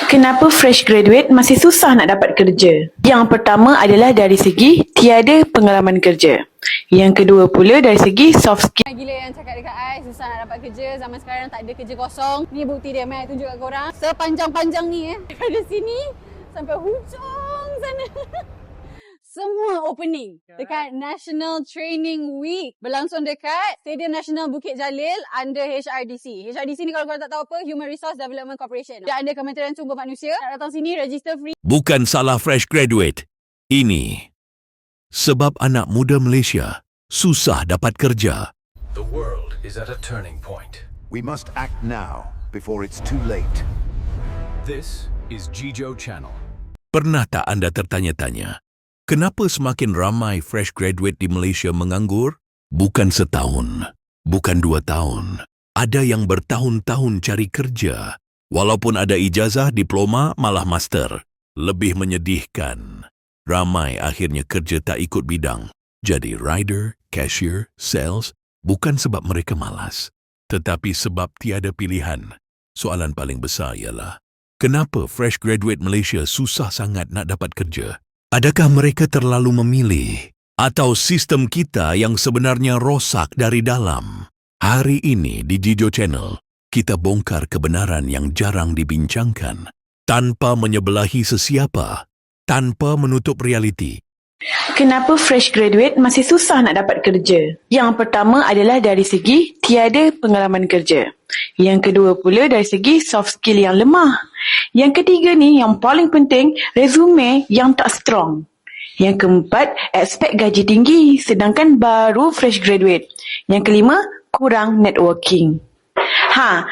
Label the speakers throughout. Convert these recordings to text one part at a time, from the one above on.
Speaker 1: Kenapa fresh graduate masih susah nak dapat kerja? Yang pertama adalah dari segi tiada pengalaman kerja. Yang kedua pula dari segi soft skill.
Speaker 2: Gila yang cakap dekat I, susah nak dapat kerja. Zaman sekarang tak ada kerja kosong. Ni bukti dia, Mat tunjuk kat korang. Sepanjang-panjang ni daripada sini sampai hujung sana. Semua opening dekat National Training Week berlangsung dekat Stadium Nasional Bukit Jalil under HRDC. HRDC ni kalau korang tak tahu apa, Human Resource Development Corporation. Dia under Kementerian Sumber Manusia. Nak datang sini, register free.
Speaker 3: Bukan salah fresh graduate. Ini sebab anak muda Malaysia susah dapat kerja.
Speaker 4: The world is at a turning point.
Speaker 5: We must act now before it's too late.
Speaker 4: This is Jijo Channel.
Speaker 3: Pernah tak anda tertanya-tanya, kenapa semakin ramai fresh graduate di Malaysia menganggur? Bukan setahun, bukan 2 tahun. Ada yang bertahun-tahun cari kerja. Walaupun ada ijazah, diploma, malah master. Lebih menyedihkan, ramai akhirnya kerja tak ikut bidang. Jadi rider, cashier, sales, bukan sebab mereka malas, tetapi sebab tiada pilihan. Soalan paling besar ialah, kenapa fresh graduate Malaysia susah sangat nak dapat kerja? Adakah mereka terlalu memilih? Atau sistem kita yang sebenarnya rosak dari dalam? Hari ini di Jijo Channel, kita bongkar kebenaran yang jarang dibincangkan. Tanpa menyebelahi sesiapa, tanpa menutup realiti.
Speaker 1: Kenapa fresh graduate masih susah nak dapat kerja? Yang pertama adalah dari segi tiada pengalaman kerja. Yang kedua pula dari segi soft skill yang lemah. Yang ketiga ni yang paling penting, resume yang tak strong. Yang keempat, expect gaji tinggi sedangkan baru fresh graduate. Yang kelima, kurang networking.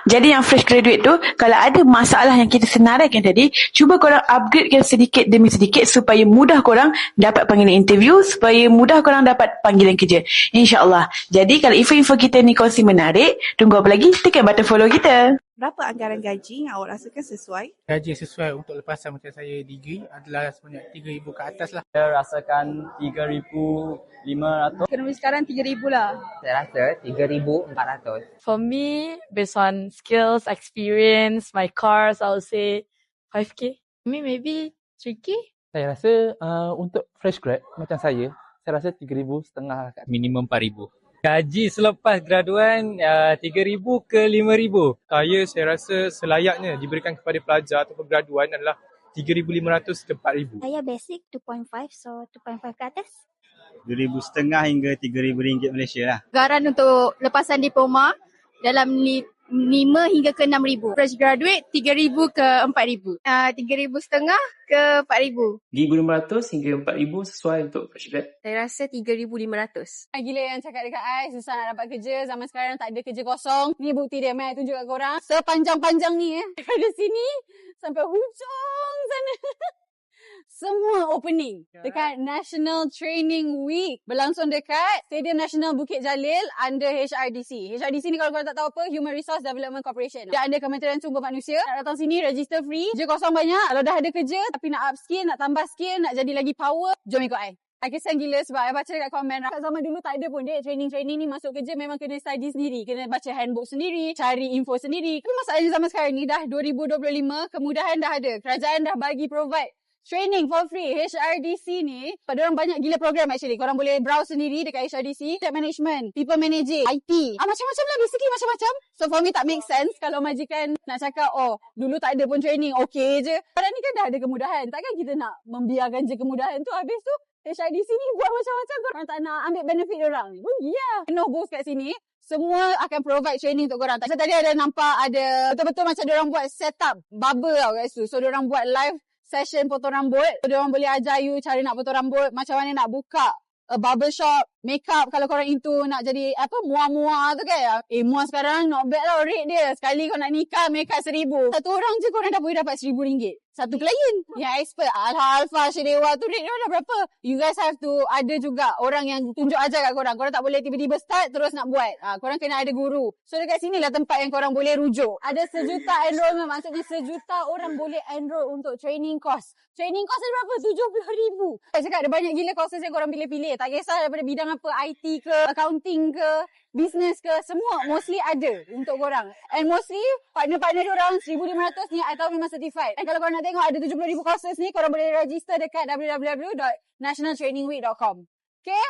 Speaker 1: Jadi yang fresh graduate tu, kalau ada masalah yang kita senaraikan tadi, cuba korang upgradekan sedikit demi sedikit supaya mudah korang dapat panggilan interview, supaya mudah korang dapat panggilan kerja. InsyaAllah. Jadi kalau info-info kita ni kongsi menarik, tunggu apa lagi? Tekan button follow kita.
Speaker 6: Berapa anggaran gaji yang awak rasakan sesuai?
Speaker 7: Gaji sesuai untuk lepasan macam saya degree adalah sebanyak 3,000 ke atas lah.
Speaker 8: Saya rasakan 3,500.
Speaker 6: Ekonomi sekarang 3,000 lah.
Speaker 8: Saya rasa 3,400.
Speaker 9: For me, based on skills, experience, my cars, I would say 5K. Me maybe 3K.
Speaker 10: Saya rasa untuk fresh grad macam saya rasa 3,500 lah.
Speaker 11: Minimum 4,000. Gaji selepas graduan 3,000 ke 5,000.
Speaker 7: Saya rasa selayaknya diberikan kepada pelajar atau graduan adalah 3,500 ke 4,000.
Speaker 12: Saya basic 2.5, so 2.5 ke atas.
Speaker 13: 2,500 hingga 3,000 ringgit Malaysia lah.
Speaker 6: Anggaran untuk lepasan diploma dalam 5 hingga ke 6,000. Fresh graduate 3,000 ke 4,000. 3,500 ke 4,000.
Speaker 10: 3,500 hingga 4,000 sesuai untuk fresh grad.
Speaker 6: Saya rasa 3,500.
Speaker 2: Gila yang cakap dekat I, susah nak dapat kerja. Zaman sekarang tak ada kerja kosong. Ni bukti dia, Mat tunjuk kat korang. Sepanjang-panjang ni daripada sini sampai hujung sana. Semua opening dekat National Training Week berlangsung dekat Stadium Nasional Bukit Jalil under HRDC. HRDC ni kalau korang tak tahu apa, Human Resource Development Corporation. Dia under Kementerian Sumber Manusia. Nak datang sini, register free. Kerja kosong banyak. Kalau dah ada kerja tapi nak up skill, nak tambah skill, nak jadi lagi power, jom ikut I. I kesan gila sebab I baca dekat komen. Kat zaman dulu tak ada pun dia training ni masuk kerja memang kena study sendiri. Kena baca handbook sendiri, cari info sendiri. Tapi masalahnya zaman sekarang ni dah 2025, kemudahan dah ada. Kerajaan dah bagi provide training for free. HRDC ni, pada orang banyak gila program actually. Korang boleh browse sendiri dekat HRDC. Tech management, people managing, IT. Macam-macam lah, basically macam-macam. So for me tak make sense kalau majikan nak cakap, oh dulu tak ada pun training, okay je. Sekarang ni kan dah ada kemudahan. Takkan kita nak membiarkan je kemudahan tu. Habis tu HRDC ni buat macam-macam. Korang tak nak ambil benefit orang. No booth kat sini. Semua akan provide training untuk korang. So tadi ada nampak ada betul-betul macam diorang buat setup barber tau kat situ. So diorang buat live session potong rambut. Diorang boleh ajar you cara nak potong rambut, macam mana nak buka a barbershop, makeup kalau korang into nak jadi muar-muar tu kan. Muar sekarang not bad tau rate dia. Sekali kau nak nikah, makeup 1,000. Satu orang je korang dah boleh dapat RM1,000. satu klien yang expert. Alfa, Syedewa tu rate dah berapa? You guys have to ada juga orang yang tunjuk ajar kat korang. Korang tak boleh tiba-tiba start terus nak buat. Korang kena ada guru. So dekat sini lah tempat yang korang boleh rujuk. Ada 1 juta enrollment, maksudnya 1 juta orang boleh enroll untuk training course. Training course ada berapa? 70,000. Saya cakap ada banyak gila courses yang korang pilih-pilih. Tak kisah daripada bidang apa, IT ke, accounting ke, business ke, semua mostly ada untuk korang. And mostly partner-partner diorang 1,500 ni I tahu memang certified. Dan kalau korang nak tengok ada 70,000 courses ni, korang boleh register dekat www.nationaltrainingweek.com. Okay?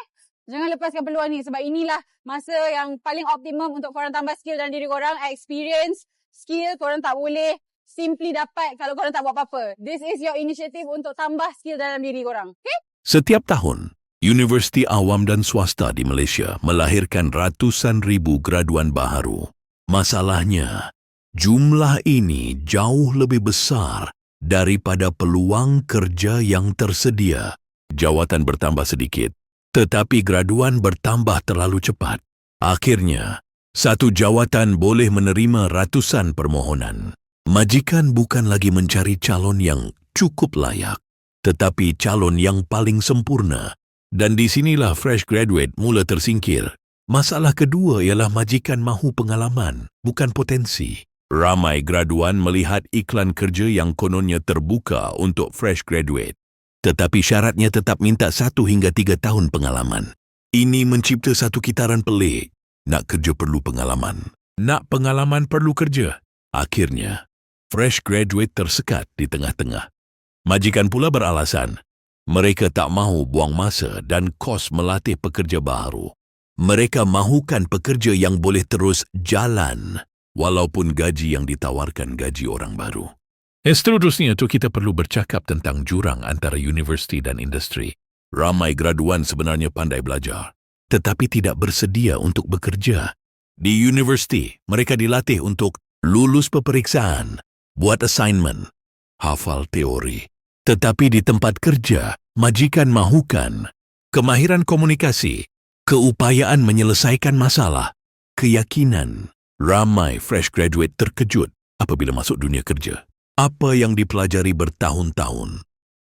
Speaker 2: Jangan lepaskan peluang ni sebab inilah masa yang paling optimum untuk korang tambah skill dalam diri korang. Experience, skill korang tak boleh simply dapat kalau korang tak buat apa-apa. This is your initiative untuk tambah skill dalam diri korang. Okay?
Speaker 3: Setiap tahun, universiti awam dan swasta di Malaysia melahirkan ratusan ribu graduan baharu. Masalahnya, jumlah ini jauh lebih besar daripada peluang kerja yang tersedia. Jawatan bertambah sedikit, tetapi graduan bertambah terlalu cepat. Akhirnya, satu jawatan boleh menerima ratusan permohonan. Majikan bukan lagi mencari calon yang cukup layak, tetapi calon yang paling sempurna. Dan di sinilah fresh graduate mula tersingkir. Masalah kedua ialah majikan mahu pengalaman, bukan potensi. Ramai graduan melihat iklan kerja yang kononnya terbuka untuk fresh graduate. Tetapi syaratnya tetap minta 1 hingga 3 tahun pengalaman. Ini mencipta satu kitaran pelik. Nak kerja perlu pengalaman. Nak pengalaman perlu kerja. Akhirnya, fresh graduate tersekat di tengah-tengah. Majikan pula beralasan, mereka tak mahu buang masa dan kos melatih pekerja baru. Mereka mahukan pekerja yang boleh terus jalan walaupun gaji yang ditawarkan gaji orang baru. Seterusnya tu kita perlu bercakap tentang jurang antara universiti dan industri. Ramai graduan sebenarnya pandai belajar, tetapi tidak bersedia untuk bekerja. Di universiti, mereka dilatih untuk lulus peperiksaan, buat assignment, hafal teori. Tetapi di tempat kerja, majikan mahukan kemahiran komunikasi, keupayaan menyelesaikan masalah, keyakinan. Ramai fresh graduate terkejut apabila masuk dunia kerja. Apa yang dipelajari bertahun-tahun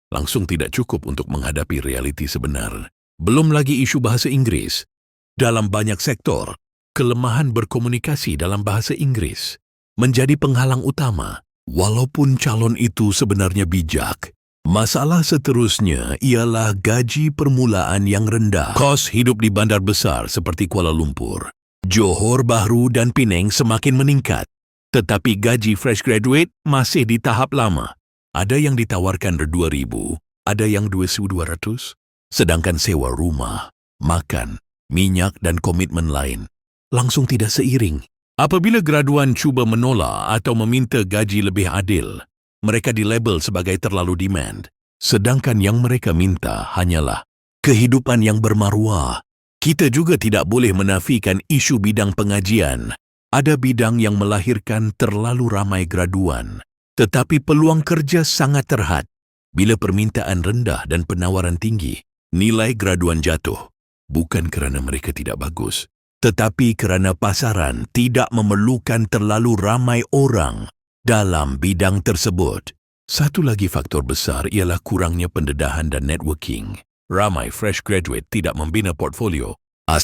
Speaker 3: langsung tidak cukup untuk menghadapi realiti sebenar. Belum lagi isu bahasa Inggeris. Dalam banyak sektor, kelemahan berkomunikasi dalam bahasa Inggeris menjadi penghalang utama. Walaupun calon itu sebenarnya bijak, masalah seterusnya ialah gaji permulaan yang rendah. Kos hidup di bandar besar seperti Kuala Lumpur, Johor Bahru dan Penang semakin meningkat. Tetapi gaji fresh graduate masih di tahap lama. Ada yang ditawarkan 2,000, ada yang 2,200. Sedangkan sewa rumah, makan, minyak dan komitmen lain langsung tidak seiring. Apabila graduan cuba menolak atau meminta gaji lebih adil, mereka dilabel sebagai terlalu demand. Sedangkan yang mereka minta hanyalah kehidupan yang bermaruah. Kita juga tidak boleh menafikan isu bidang pengajian. Ada bidang yang melahirkan terlalu ramai graduan, tetapi peluang kerja sangat terhad. Bila permintaan rendah dan penawaran tinggi, nilai graduan jatuh. Bukan kerana mereka tidak bagus, tetapi kerana pasaran tidak memerlukan terlalu ramai orang dalam bidang tersebut. Satu lagi faktor besar ialah kurangnya pendedahan dan networking. Ramai fresh graduate tidak membina portfolio,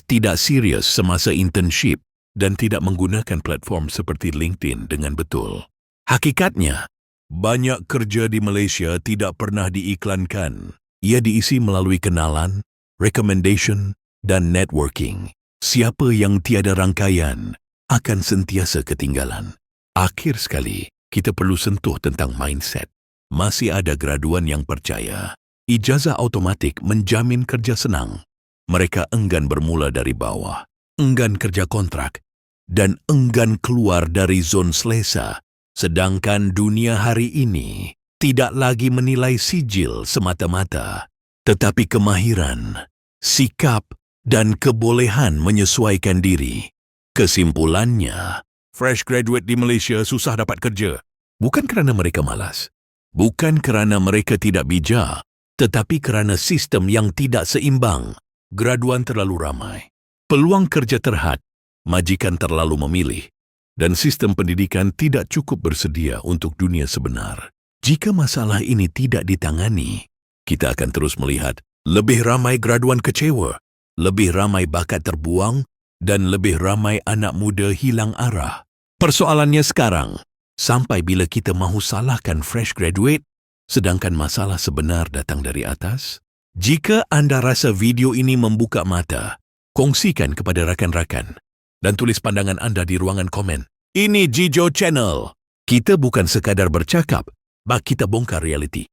Speaker 3: tidak serius semasa internship dan tidak menggunakan platform seperti LinkedIn dengan betul. Hakikatnya, banyak kerja di Malaysia tidak pernah diiklankan. Ia diisi melalui kenalan, recommendation dan networking. Siapa yang tiada rangkaian akan sentiasa ketinggalan. Akhir sekali, kita perlu sentuh tentang mindset. Masih ada graduan yang percaya ijazah automatik menjamin kerja senang. Mereka enggan bermula dari bawah, enggan kerja kontrak, dan enggan keluar dari zon selesa. Sedangkan dunia hari ini tidak lagi menilai sijil semata-mata, tetapi kemahiran, sikap, dan kebolehan menyesuaikan diri. Kesimpulannya, fresh graduate di Malaysia susah dapat kerja. Bukan kerana mereka malas, bukan kerana mereka tidak bijak, tetapi kerana sistem yang tidak seimbang. Graduan terlalu ramai, peluang kerja terhad, majikan terlalu memilih, dan sistem pendidikan tidak cukup bersedia untuk dunia sebenar. Jika masalah ini tidak ditangani, kita akan terus melihat lebih ramai graduan kecewa, lebih ramai bakat terbuang, dan lebih ramai anak muda hilang arah. Persoalannya sekarang, sampai bila kita mahu salahkan fresh graduate, sedangkan masalah sebenar datang dari atas? Jika anda rasa video ini membuka mata, kongsikan kepada rakan-rakan dan tulis pandangan anda di ruangan komen. Ini Jijo Channel. Kita bukan sekadar bercakap, bak kita bongkar realiti.